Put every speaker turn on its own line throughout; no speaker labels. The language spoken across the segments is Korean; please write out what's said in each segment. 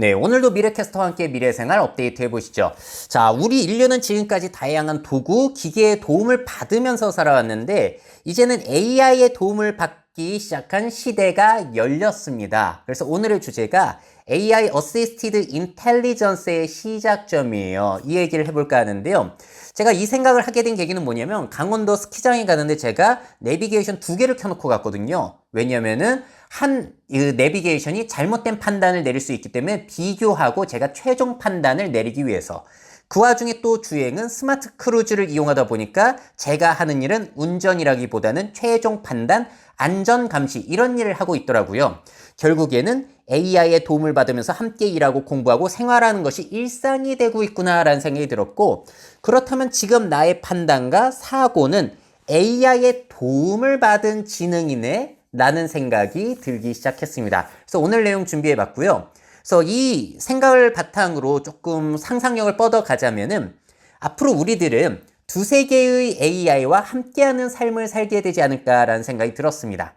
네, 오늘도 미래캐스터와 함께 미래생활 업데이트 해보시죠. 자, 우리 인류는 지금까지 다양한 도구, 기계의 도움을 받으면서 살아왔는데 이제는 AI의 도움을 받기 시작한 시대가 열렸습니다. 그래서 오늘의 주제가 AI Assisted Intelligence의 시작점이에요. 이 얘기를 해볼까 하는데요. 제가 이 생각을 하게 된 계기는 뭐냐면 강원도 스키장에 가는데 제가 내비게이션 2개를 켜놓고 갔거든요. 왜냐면은 내비게이션이 잘못된 판단을 내릴 수 있기 때문에 비교하고 제가 최종 판단을 내리기 위해서. 그 와중에 또 주행은 스마트 크루즈를 이용하다 보니까 제가 하는 일은 운전이라기보다는 최종 판단, 안전 감시 이런 일을 하고 있더라고요. 결국에는 AI의 도움을 받으면서 함께 일하고 공부하고 생활하는 것이 일상이 되고 있구나라는 생각이 들었고, 그렇다면 지금 나의 판단과 사고는 AI의 도움을 받은 지능이네 라는 생각이 들기 시작했습니다. 그래서 오늘 내용 준비해 봤고요. 그래서 이 생각을 바탕으로 조금 상상력을 뻗어가자면은 앞으로 우리들은 두세 개의 AI와 함께하는 삶을 살게 되지 않을까라는 생각이 들었습니다.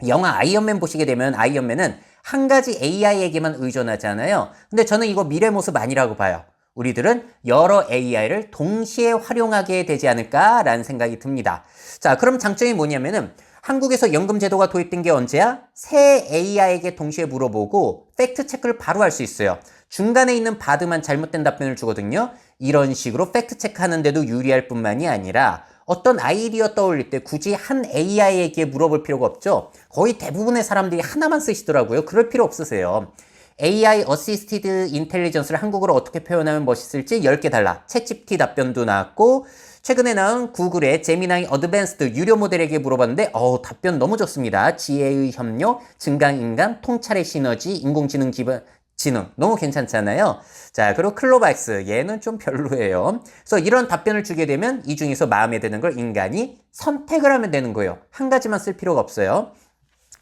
영화 아이언맨 보시게 되면 아이언맨은 한 가지 AI에게만 의존하잖아요. 근데 저는 이거 미래 모습 아니라고 봐요. 우리들은 여러 AI를 동시에 활용하게 되지 않을까라는 생각이 듭니다. 자, 그럼 장점이 뭐냐면은 한국에서 연금 제도가 도입된 게 언제야? 세 AI에게 동시에 물어보고 팩트 체크를 바로 할 수 있어요. 중간에 있는 바드만 잘못된 답변을 주거든요. 이런 식으로 팩트 체크하는데도 유리할 뿐만이 아니라 어떤 아이디어 떠올릴 때 굳이 한 AI에게 물어볼 필요가 없죠. 거의 대부분의 사람들이 하나만 쓰시더라고요. 그럴 필요 없으세요. AI Assisted Intelligence를 한국어로 어떻게 표현하면 멋있을지 10개 달라. 챗GPT 답변도 나왔고 최근에 나온 구글의 제미나이 어드밴스드 유료 모델에게 물어봤는데 답변 너무 좋습니다. 지혜의 협력, 증강인간, 통찰의 시너지, 인공지능 기반 지능 너무 괜찮잖아요. 자, 그리고 클로바엑스 얘는 좀 별로예요. 그래서 이런 답변을 주게 되면 이 중에서 마음에 드는 걸 인간이 선택을 하면 되는 거예요. 한 가지만 쓸 필요가 없어요.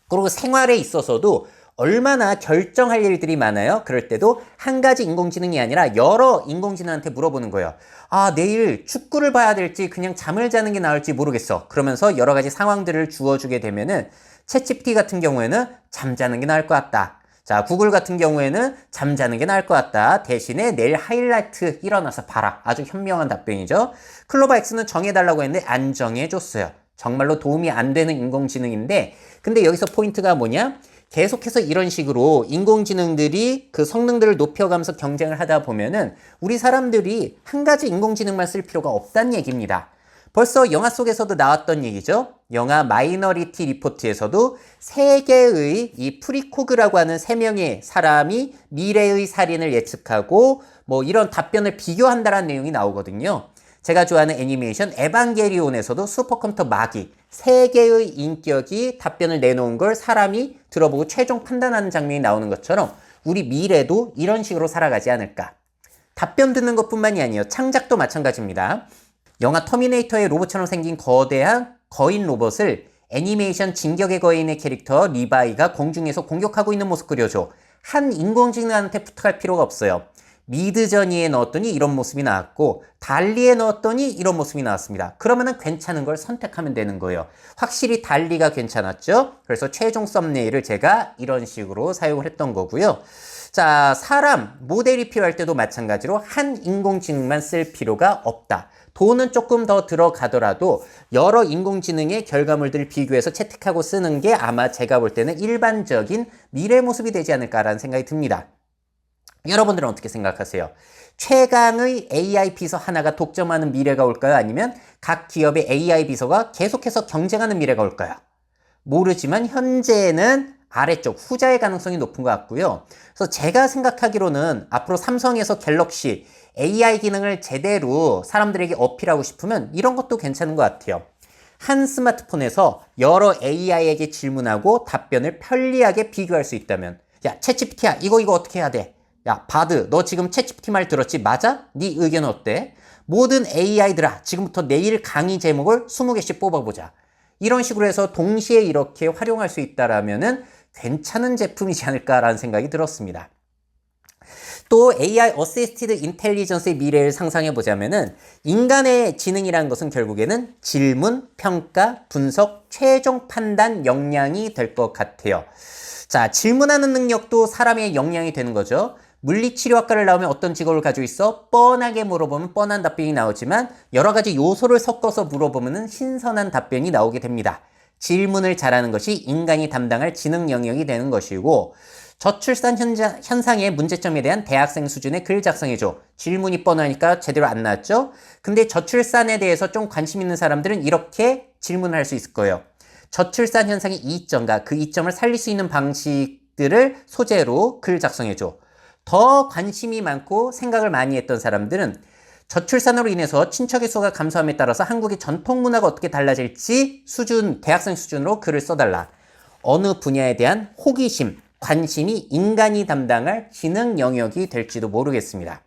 그리고 생활에 있어서도 얼마나 결정할 일들이 많아요. 그럴 때도 한 가지 인공지능이 아니라 여러 인공지능한테 물어보는 거예요. 아, 내일 축구를 봐야 될지 그냥 잠을 자는 게 나을지 모르겠어. 그러면서 여러 가지 상황들을 주어주게 되면은 챗GPT 같은 경우에는 잠자는 게 나을 것 같다. 자, 구글 같은 경우에는 잠자는 게 나을 것 같다. 대신에 내일 하이라이트 일어나서 봐라. 아주 현명한 답변이죠. 클로바엑스는 정해달라고 했는데 안 정해줬어요. 정말로 도움이 안 되는 인공지능인데 근데 여기서 포인트가 뭐냐? 계속해서 이런 식으로 인공지능들이 그 성능들을 높여가면서 경쟁을 하다 보면은 우리 사람들이 한 가지 인공지능만 쓸 필요가 없다는 얘기입니다. 벌써 영화 속에서도 나왔던 얘기죠. 영화 마이너리티 리포트에서도 세 개의 이 프리코그라고 하는 세 명의 사람이 미래의 살인을 예측하고 뭐 이런 답변을 비교한다는 내용이 나오거든요. 제가 좋아하는 애니메이션 에반게리온에서도 슈퍼컴퓨터 마기 세 개의 인격이 답변을 내놓은 걸 사람이 들어보고 최종 판단하는 장면이 나오는 것처럼 우리 미래도 이런 식으로 살아가지 않을까. 답변 듣는 것뿐만이 아니에요. 창작도 마찬가지입니다. 영화 터미네이터의 로봇처럼 생긴 거대한 거인 로봇을 애니메이션 진격의 거인의 캐릭터 리바이가 공중에서 공격하고 있는 모습 그려줘. 한 인공지능한테 부탁할 필요가 없어요. 미드저니에 넣었더니 이런 모습이 나왔고 달리에 넣었더니 이런 모습이 나왔습니다. 그러면은 괜찮은 걸 선택하면 되는 거예요. 확실히 달리가 괜찮았죠? 그래서 최종 썸네일을 제가 이런 식으로 사용을 했던 거고요. 자, 사람 모델이 필요할 때도 마찬가지로 한 인공지능만 쓸 필요가 없다. 돈은 조금 더 들어가더라도 여러 인공지능의 결과물들을 비교해서 채택하고 쓰는 게 아마 제가 볼 때는 일반적인 미래 모습이 되지 않을까라는 생각이 듭니다. 여러분들은 어떻게 생각하세요? 최강의 AI 비서 하나가 독점하는 미래가 올까요? 아니면 각 기업의 AI 비서가 계속해서 경쟁하는 미래가 올까요? 모르지만 현재는 아래쪽 후자의 가능성이 높은 것 같고요. 그래서 제가 생각하기로는 앞으로 삼성에서 갤럭시 AI 기능을 제대로 사람들에게 어필하고 싶으면 이런 것도 괜찮은 것 같아요. 한 스마트폰에서 여러 AI에게 질문하고 답변을 편리하게 비교할 수 있다면 야, 챗GPT야 이거 어떻게 해야 돼? 야, 바드, 너 지금 챗GPT 말 들었지? 맞아? 네 의견은 어때? 모든 AI들아, 지금부터 내일 강의 제목을 20개씩 뽑아보자. 이런 식으로 해서 동시에 이렇게 활용할 수 있다라면은 괜찮은 제품이지 않을까라는 생각이 들었습니다. 또 AI 어시스티드 인텔리전스의 미래를 상상해 보자면은 인간의 지능이라는 것은 결국에는 질문, 평가, 분석, 최종 판단 역량이 될 것 같아요. 자, 질문하는 능력도 사람의 역량이 되는 거죠. 물리치료학과를 나오면 어떤 직업을 가지고 있어? 뻔하게 물어보면 뻔한 답변이 나오지만 여러 가지 요소를 섞어서 물어보면 신선한 답변이 나오게 됩니다. 질문을 잘하는 것이 인간이 담당할 지능 영역이 되는 것이고, 저출산 현상의 문제점에 대한 대학생 수준의 글 작성해줘. 질문이 뻔하니까 제대로 안 나왔죠? 근데 저출산에 대해서 좀 관심 있는 사람들은 이렇게 질문을 할 수 있을 거예요. 저출산 현상의 이점과 그 이점을 살릴 수 있는 방식들을 소재로 글 작성해줘. 더 관심이 많고 생각을 많이 했던 사람들은 저출산으로 인해서 친척의 수가 감소함에 따라서 한국의 전통 문화가 어떻게 달라질지 대학생 수준으로 글을 써달라. 어느 분야에 대한 호기심, 관심이 인간이 담당할 지능 영역이 될지도 모르겠습니다.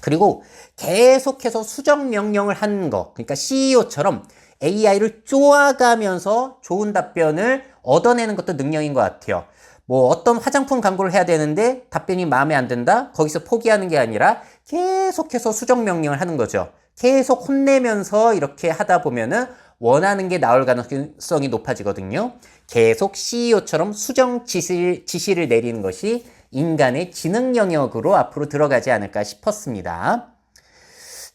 그리고 계속해서 수정 명령을 하는 거, 그러니까 CEO처럼 AI를 쪼아가면서 좋은 답변을 얻어내는 것도 능력인 것 같아요. 뭐 어떤 화장품 광고를 해야 되는데 답변이 마음에 안 든다? 거기서 포기하는 게 아니라 계속해서 수정 명령을 하는 거죠. 계속 혼내면서 이렇게 하다 보면은 원하는 게 나올 가능성이 높아지거든요. 계속 CEO처럼 수정 지시를 내리는 것이 인간의 지능 영역으로 앞으로 들어가지 않을까 싶었습니다.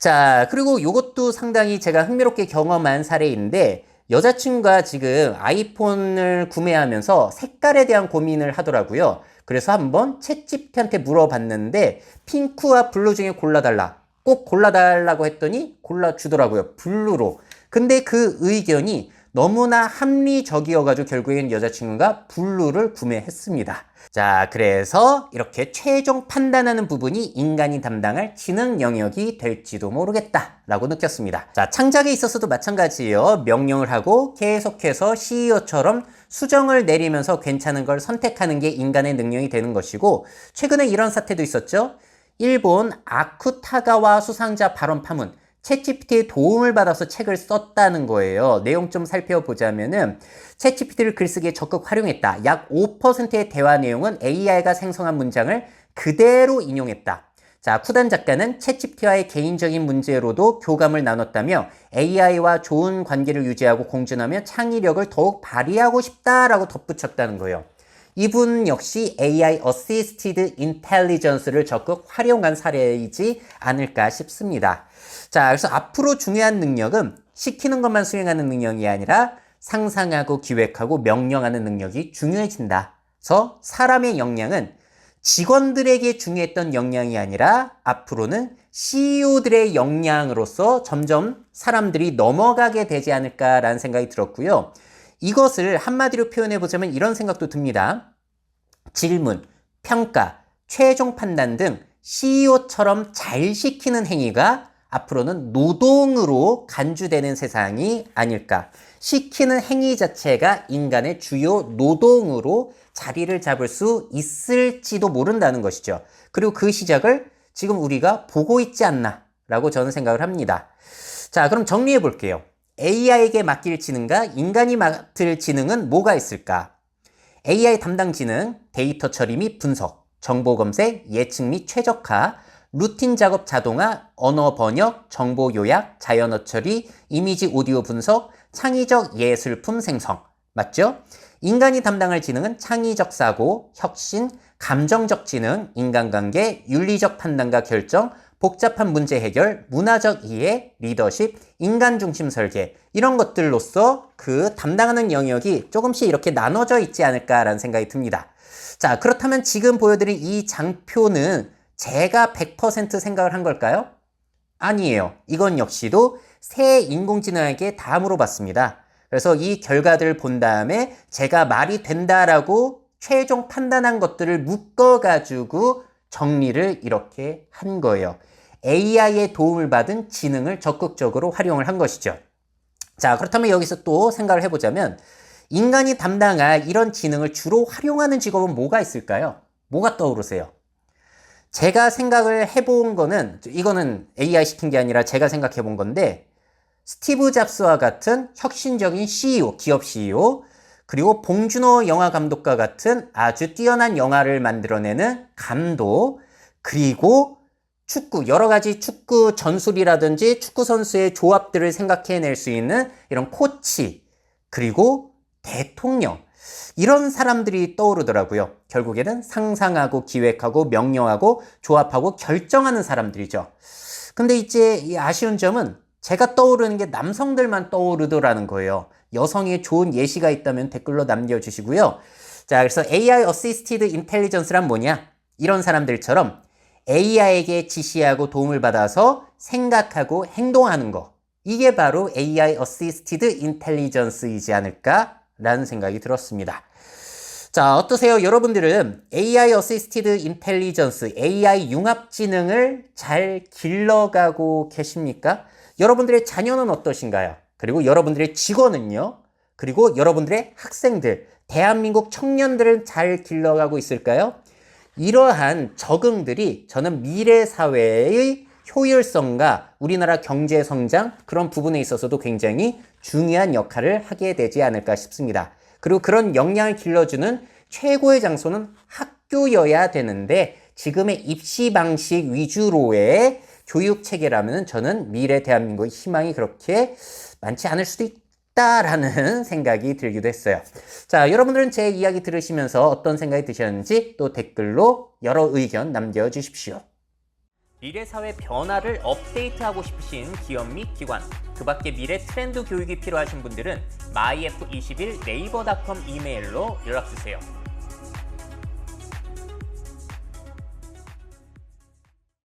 자, 그리고 이것도 상당히 제가 흥미롭게 경험한 사례인데, 여자친구가 지금 아이폰을 구매하면서 색깔에 대한 고민을 하더라고요. 그래서 한번 챗GPT한테 물어봤는데 핑크와 블루 중에 골라달라. 꼭 골라달라고 했더니 골라주더라고요. 블루로. 근데 그 의견이 너무나 합리적이어가지고 결국엔 여자친구가 블루를 구매했습니다. 자, 그래서 이렇게 최종 판단하는 부분이 인간이 담당할 지능 영역이 될지도 모르겠다라고 느꼈습니다. 자, 창작에 있어서도 마찬가지예요. 명령을 하고 계속해서 CEO처럼 수정을 내리면서 괜찮은 걸 선택하는 게 인간의 능력이 되는 것이고, 최근에 이런 사태도 있었죠. 일본 아쿠타가와 수상자 발언 파문. 챗GPT의 도움을 받아서 책을 썼다는 거예요. 내용 좀 살펴보자면은 챗GPT를 글쓰기에 적극 활용했다. 약 5%의 대화 내용은 AI가 생성한 문장을 그대로 인용했다. 자, 쿠단 작가는 챗GPT와의 개인적인 문제로도 교감을 나눴다며 AI와 좋은 관계를 유지하고 공존하며 창의력을 더욱 발휘하고 싶다라고 덧붙였다는 거예요. 이분 역시 AI Assisted Intelligence를 적극 활용한 사례이지 않을까 싶습니다. 자, 그래서 앞으로 중요한 능력은 시키는 것만 수행하는 능력이 아니라 상상하고 기획하고 명령하는 능력이 중요해진다. 그래서 사람의 역량은 직원들에게 중요했던 역량이 아니라 앞으로는 CEO들의 역량으로서 점점 사람들이 넘어가게 되지 않을까라는 생각이 들었고요. 이것을 한마디로 표현해보자면 이런 생각도 듭니다. 질문, 평가, 최종 판단 등 CEO처럼 잘 시키는 행위가 앞으로는 노동으로 간주되는 세상이 아닐까. 시키는 행위 자체가 인간의 주요 노동으로 자리를 잡을 수 있을지도 모른다는 것이죠. 그리고 그 시작을 지금 우리가 보고 있지 않나 라고 저는 생각을 합니다. 자, 그럼 정리해 볼게요. AI에게 맡길 지능과 인간이 맡을 지능은 뭐가 있을까? AI 담당 지능, 데이터 처리 및 분석, 정보 검색, 예측 및 최적화, 루틴 작업 자동화, 언어 번역, 정보 요약, 자연어 처리, 이미지 오디오 분석, 창의적 예술품 생성. 맞죠? 인간이 담당할 지능은 창의적 사고, 혁신, 감정적 지능, 인간관계, 윤리적 판단과 결정, 복잡한 문제 해결, 문화적 이해, 리더십, 인간 중심 설계, 이런 것들로서 그 담당하는 영역이 조금씩 이렇게 나눠져 있지 않을까라는 생각이 듭니다. 자, 그렇다면 지금 보여드린 이 장표는 제가 100% 생각을 한 걸까요? 아니에요. 이건 역시도 새 인공지능에게 다 물어봤습니다. 그래서 이 결과들을 본 다음에 제가 말이 된다라고 최종 판단한 것들을 묶어가지고 정리를 이렇게 한 거예요. AI의 도움을 받은 지능을 적극적으로 활용을 한 것이죠. 자, 그렇다면 여기서 또 생각을 해보자면 인간이 담당할 이런 지능을 주로 활용하는 직업은 뭐가 있을까요? 뭐가 떠오르세요? 제가 생각을 해본 거는, 이거는 AI 시킨 게 아니라 제가 생각해 본 건데, 스티브 잡스와 같은 혁신적인 CEO, 기업 CEO, 그리고 봉준호 영화 감독과 같은 아주 뛰어난 영화를 만들어내는 감독, 그리고 축구, 여러 가지 축구 전술이라든지 축구 선수의 조합들을 생각해낼 수 있는 이런 코치, 그리고 대통령, 이런 사람들이 떠오르더라고요. 결국에는 상상하고 기획하고 명령하고 조합하고 결정하는 사람들이죠. 근데 이제 이 아쉬운 점은 제가 떠오르는 게 남성들만 떠오르더라는 거예요. 여성의 좋은 예시가 있다면 댓글로 남겨주시고요. 자, 그래서 AI Assisted Intelligence란 뭐냐? 이런 사람들처럼 AI에게 지시하고 도움을 받아서 생각하고 행동하는 거. 이게 바로 AI Assisted Intelligence이지 않을까라는 생각이 들었습니다. 자, 어떠세요? 여러분들은 AI Assisted Intelligence, AI 융합지능을 잘 길러가고 계십니까? 여러분들의 자녀는 어떠신가요? 그리고 여러분들의 직원은요? 그리고 여러분들의 학생들, 대한민국 청년들은 잘 길러가고 있을까요? 이러한 적응들이 저는 미래 사회의 효율성과 우리나라 경제 성장, 그런 부분에 있어서도 굉장히 중요한 역할을 하게 되지 않을까 싶습니다. 그리고 그런 역량을 길러주는 최고의 장소는 학교여야 되는데 지금의 입시 방식 위주로의 교육 체계라면 저는 미래 대한민국의 희망이 그렇게 많지 않을 수도 있다라는 생각이 들기도 했어요. 자, 여러분들은 제 이야기 들으시면서 어떤 생각이 드셨는지 또 댓글로 여러 의견 남겨주십시오. 미래 사회 변화를 업데이트하고 싶으신 기업 및 기관, 그 밖에 미래 트렌드 교육이 필요하신 분들은 myf21naver.com 이메일로 연락주세요.